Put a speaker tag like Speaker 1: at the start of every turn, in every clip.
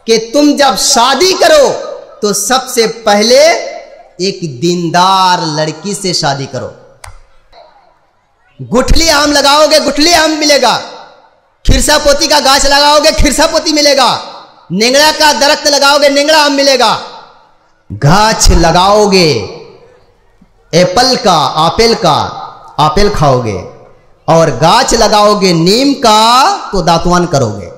Speaker 1: कि तुम जब शादी करो तो सबसे पहले एक दीनदार लड़की से शादी करो। गुठली आम लगाओगे, गुठली आम मिलेगा। खिरसा पोती का गाछ लगाओगे, खिरसा पोती मिलेगा। नेंगड़ा का दरख्त लगाओगे, नेंगड़ा आम मिलेगा। गाछ लगाओगे एप्पल का, आपेल का, आपेल खाओगे। और गाछ लगाओगे नीम का तो दातुआन करोगे।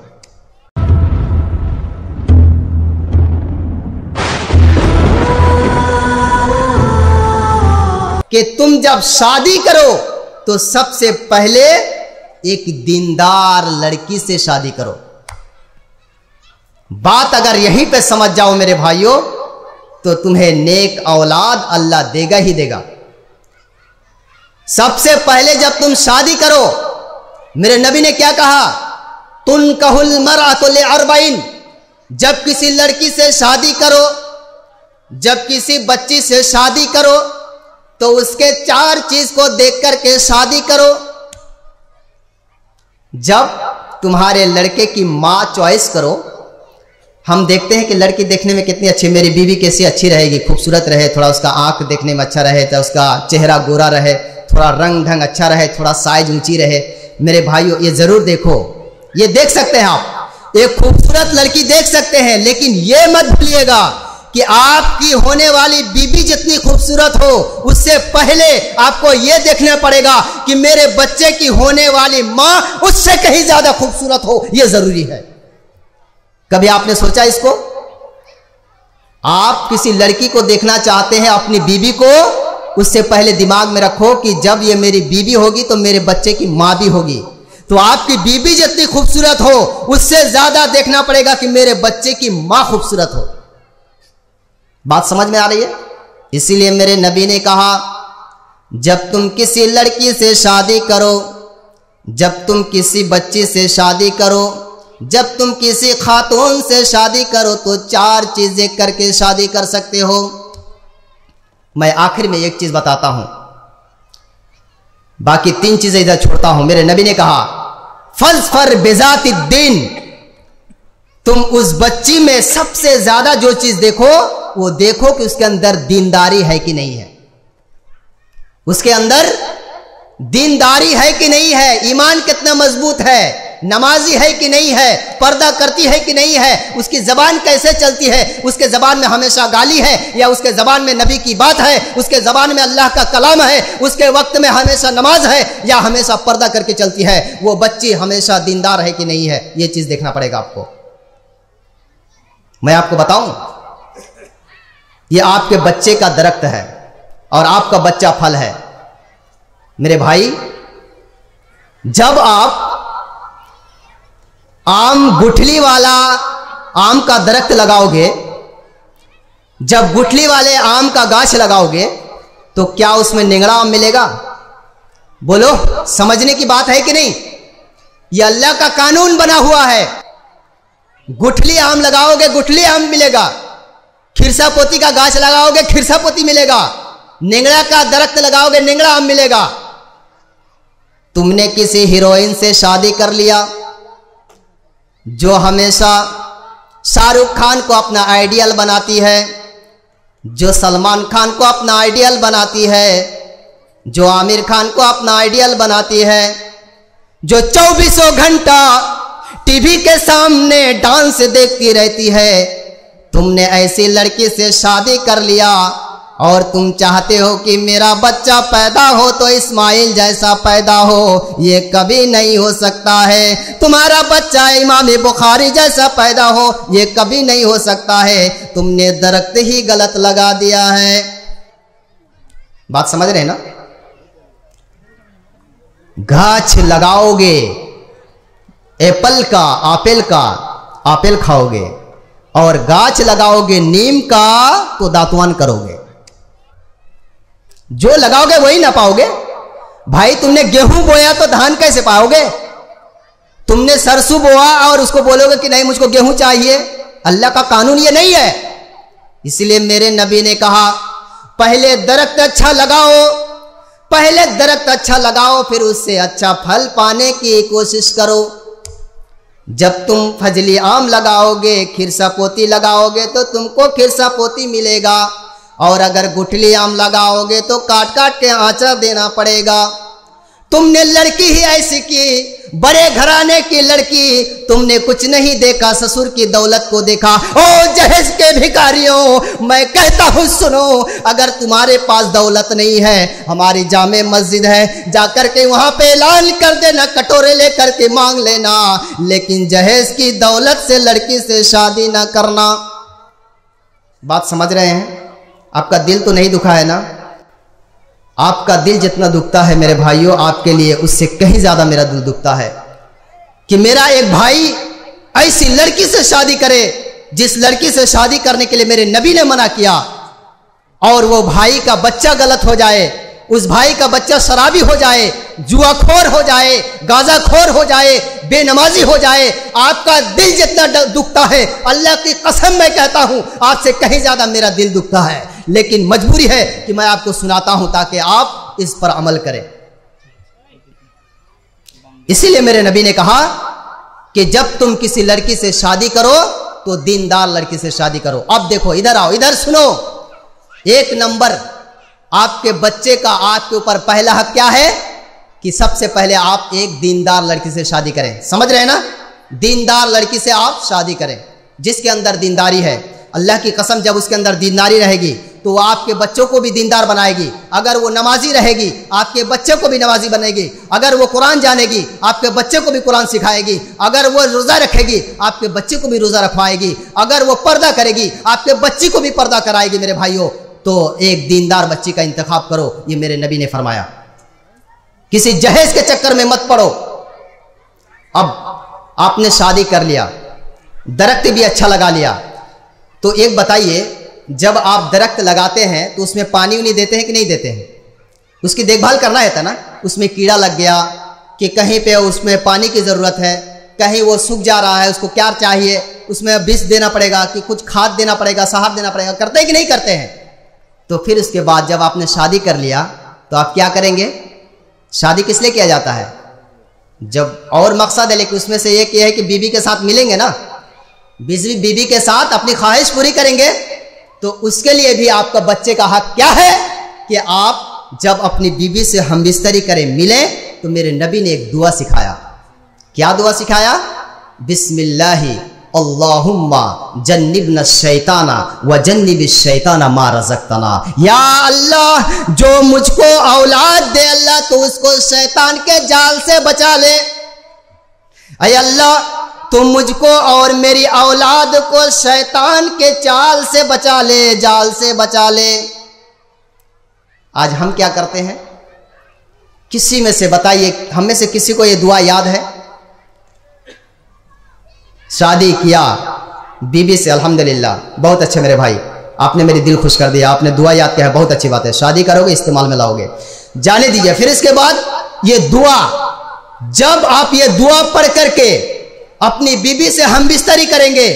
Speaker 1: कि तुम जब शादी करो तो सबसे पहले एक दीनदार लड़की से शादी करो। बात अगर यहीं पे समझ जाओ मेरे भाइयों, तो तुम्हें नेक औलाद अल्लाह देगा ही देगा। सबसे पहले जब तुम शादी करो, मेरे नबी ने क्या कहा? तुनकहुल मरअतु लिअरबईन। जब किसी लड़की से शादी करो, जब किसी बच्ची से शादी करो, तो उसके 4 चीज को देख करके शादी करो। जब तुम्हारे लड़के की मां चॉइस करो, हम देखते हैं कि लड़की देखने में कितनी अच्छी, मेरी बीवी कैसी अच्छी रहेगी, खूबसूरत रहे, थोड़ा उसका आंख देखने में अच्छा रहे, तो उसका चेहरा गोरा रहे, थोड़ा रंग ढंग अच्छा रहे, थोड़ा साइज ऊंची रहे। मेरे भाइयों ये जरूर देखो, ये देख सकते हैं आप, एक खूबसूरत लड़की देख सकते हैं, लेकिन ये मत भूलिएगा कि आपकी होने वाली बीबी जितनी खूबसूरत हो, उससे पहले आपको यह देखना पड़ेगा कि मेरे बच्चे की होने वाली मां उससे कहीं ज्यादा खूबसूरत हो। यह जरूरी है। कभी आपने सोचा इसको? आप किसी लड़की को देखना चाहते हैं, अपनी बीबी को, उससे पहले दिमाग में रखो कि जब ये मेरी बीबी होगी तो मेरे बच्चे की मां भी होगी। तो आपकी बीबी जितनी खूबसूरत हो, उससे ज्यादा देखना पड़ेगा कि मेरे बच्चे की मां खूबसूरत हो। बात समझ में आ रही है? इसीलिए मेरे नबी ने कहा, जब तुम किसी लड़की से शादी करो, जब तुम किसी बच्ची से शादी करो, जब तुम किसी खातून से शादी करो, तो 4 चीजें करके शादी कर सकते हो। मैं आखिर में एक चीज बताता हूं, बाकी 3 चीजें इधर छोड़ता हूं। मेरे नबी ने कहा, फज़फर बिज़ातिद्दीन। तुम उस बच्ची में सबसे ज्यादा जो चीज देखो, वो देखो कि उसके अंदर दीनदारी है कि नहीं है, उसके अंदर दीनदारी है कि नहीं है, ईमान कितना मजबूत है, नमाजी है कि नहीं है, पर्दा करती है कि नहीं है, उसकी जबान कैसे चलती है, उसके जबान में हमेशा गाली है या उसके जबान में नबी की बात है, उसके जबान में अल्लाह का कलाम है, उसके वक्त में हमेशा नमाज है या हमेशा पर्दा करके चलती है, वो बच्ची हमेशा दीनदार है कि नहीं है, ये चीज देखना पड़ेगा आपको। मैं आपको बताऊं, ये आपके बच्चे का दरख्त है और आपका बच्चा फल है। मेरे भाई, जब आप आम गुठली वाला आम का दरख्त लगाओगे, जब गुठली वाले आम का गाछ लगाओगे, तो क्या उसमें निंगड़ा आम मिलेगा? बोलो, समझने की बात है कि नहीं? यह अल्लाह का कानून बना हुआ है। गुठली आम लगाओगे, गुठली आम मिलेगा। खिरसा पोती का गाछ लगाओगे, खिरसा पोती मिलेगा। निंगड़ा का दरख्त लगाओगे, निंगड़ा आम मिलेगा। तुमने किसी हीरोइन से शादी कर लिया जो हमेशा शाहरुख खान को अपना आइडियल बनाती है, जो सलमान खान को अपना आइडियल बनाती है, जो आमिर खान को अपना आइडियल बनाती है, जो 24 घंटा टीवी के सामने डांस देखती रहती है। तुमने ऐसी लड़की से शादी कर लिया और तुम चाहते हो कि मेरा बच्चा पैदा हो तो इस्माइल जैसा पैदा हो, ये कभी नहीं हो सकता है। तुम्हारा बच्चा इमाम बुखारी जैसा पैदा हो, ये कभी नहीं हो सकता है। तुमने दरख्त ही गलत लगा दिया है। बात समझ रहे हैं ना? गाछ लगाओगे एप्पल का, आपेल का, आपेल खाओगे, और गाछ लगाओगे नीम का तो दातुआन करोगे। जो लगाओगे वही ना पाओगे। भाई, तुमने गेहूं बोया तो धान कैसे पाओगे? तुमने सरसों बोआ और उसको बोलोगे कि नहीं मुझको गेहूं चाहिए? अल्लाह का कानून ये नहीं है। इसलिए मेरे नबी ने कहा, पहले दरख्त अच्छा लगाओ, पहले दरख्त अच्छा लगाओ, फिर उससे अच्छा फल पाने की कोशिश करो। जब तुम फजली आम लगाओगे, खिरसा पोती लगाओगे तो तुमको खिरसा पोती मिलेगा, और अगर गुठली आम लगाओगे तो काट काट के आंचा देना पड़ेगा। तुमने लड़की ही ऐसी की, बड़े घराने की लड़की, तुमने कुछ नहीं देखा, ससुर की दौलत को देखा। ओ जहेज के भिखारियों, मैं कहता हूँ सुनो, अगर तुम्हारे पास दौलत नहीं है, हमारी जामे मस्जिद है, जाकर के वहां पे ऐलान कर देना, कटोरे लेकर के मांग लेना, लेकिन जहेज की दौलत से लड़की से शादी ना करना। बात समझ रहे हैं? आपका दिल तो नहीं दुखा है ना? आपका दिल जितना दुखता है मेरे भाइयों, आपके लिए उससे कहीं ज्यादा मेरा दिल दुखता है कि मेरा एक भाई ऐसी लड़की से शादी करे जिस लड़की से शादी करने के लिए मेरे नबी ने मना किया, और वो भाई का बच्चा गलत हो जाए, उस भाई का बच्चा शराबी हो जाए, जुआखोर हो जाए, गांजाखोर हो जाए, बेनमाजी हो जाए। आपका दिल जितना दुखता है, अल्लाह की कसम मैं कहता हूं, आपसे कहीं ज्यादा मेरा दिल दुखता है, लेकिन मजबूरी है कि मैं आपको सुनाता हूं ताकि आप इस पर अमल करें। इसीलिए मेरे नबी ने कहा कि जब तुम किसी लड़की से शादी करो तो दीनदार लड़की से शादी करो। अब देखो, इधर आओ, इधर सुनो। एक नंबर आपके बच्चे का आपके ऊपर पहला हक क्या है कि सबसे पहले आप एक दीनदार लड़की से शादी करें। समझ रहे हैं ना? दीनदार लड़की से आप शादी करें जिसके अंदर दीनदारी है। अल्लाह की कसम, जब उसके अंदर दीनदारी रहेगी तो आपके बच्चों को भी दीनदार बनाएगी। अगर वो नमाजी रहेगी, आपके बच्चे को भी नमाजी बनेगी। अगर वो कुरान जानेगी, आपके बच्चे को भी कुरान सिखाएगी। अगर वो रोज़ा रखेगी, आपके बच्चे को भी रोज़ा रखवाएगी। अगर वो पर्दा करेगी, आपके बच्ची को भी पर्दा कराएगी। मेरे भाइयों, तो एक दीनदार बच्ची का इंतखाब करो, ये मेरे नबी ने फरमाया। किसी जहेज के चक्कर में मत पड़ो। अब आपने शादी कर लिया, दरख्त भी अच्छा लगा लिया, तो एक बताइए, जब आप दरख्त लगाते हैं तो उसमें पानी उनी देते हैं कि नहीं देते हैं? उसकी देखभाल करना है ना। उसमें कीड़ा लग गया कि कहीं पे उसमें पानी की ज़रूरत है, कहीं वो सूख जा रहा है, उसको क्या चाहिए, उसमें विष देना पड़ेगा कि कुछ खाद देना पड़ेगा, सहार देना पड़ेगा। करते हैं कि नहीं करते हैं? तो फिर उसके बाद जब आपने शादी कर लिया तो आप क्या करेंगे? शादी किस लिए किया जाता है? जब और मकसद है, लेकिन उसमें से एक ये है कि बीवी के साथ मिलेंगे ना, बीवी के साथ अपनी ख्वाहिश पूरी करेंगे, तो उसके लिए भी आपका बच्चे का हक क्या है कि आप जब अपनी बीवी से हमबिस्तरी करें, मिले, तो मेरे नबी ने एक दुआ सिखाया। क्या दुआ सिखाया? बिस्मिल्लाहि अल्लाहुम्मा जन्निबना शैताना व जन्निबिश शैताना मा रज़क़तना। या अल्लाह, जो मुझको औलाद दे अल्लाह, तो उसको शैतान के जाल से बचा ले। अय अल्लाह, तुम मुझको और मेरी औलाद को शैतान के चाल से बचा ले, जाल से बचा ले। आज हम क्या करते हैं? किसी में से बताइए, हम में से किसी को ये दुआ याद है? शादी किया बीबी से, अल्हम्दुलिल्लाह, बहुत अच्छे मेरे भाई, आपने मेरी दिल खुश कर दिया, आपने दुआ याद किया है, बहुत अच्छी बात है। शादी करोगे, इस्तेमाल में लाओगे, जाने दीजिए। फिर इसके बाद ये दुआ, जब आप ये दुआ पढ़ करके अपनी बीबी से हमबिस्तरी करेंगे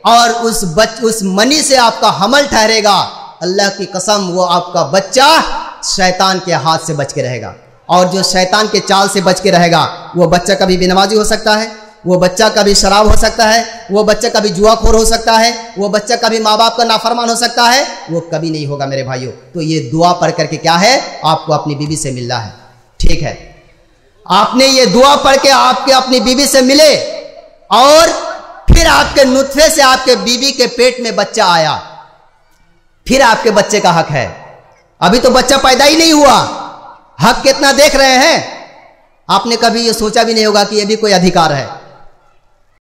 Speaker 1: और उस मनी से आपका हमल ठहरेगा, अल्लाह की कसम, वो आपका बच्चा शैतान के हाथ से बच के रहेगा। और जो शैतान के चाल से बच के रहेगा, वो बच्चा कभी बेनमाजी हो सकता है, वो बच्चा कभी शराब हो सकता है, वो बच्चा कभी जुआखोर हो सकता है, वो बच्चा कभी माँ बाप का नाफरमान हो सकता है, वो कभी नहीं होगा मेरे भाइयों। तो ये दुआ पढ़ करके क्या है? आपको अपनी बीवी से मिलना है। ठीक है, आपने ये दुआ पढ़ के आपके अपनी बीवी से मिले, और फिर आपके नुत्फे से आपके बीवी के पेट में बच्चा आया, फिर आपके बच्चे का हक है। अभी तो बच्चा पैदा ही नहीं हुआ, हक कितना देख रहे हैं? आपने कभी ये सोचा भी नहीं होगा कि ये भी कोई अधिकार है।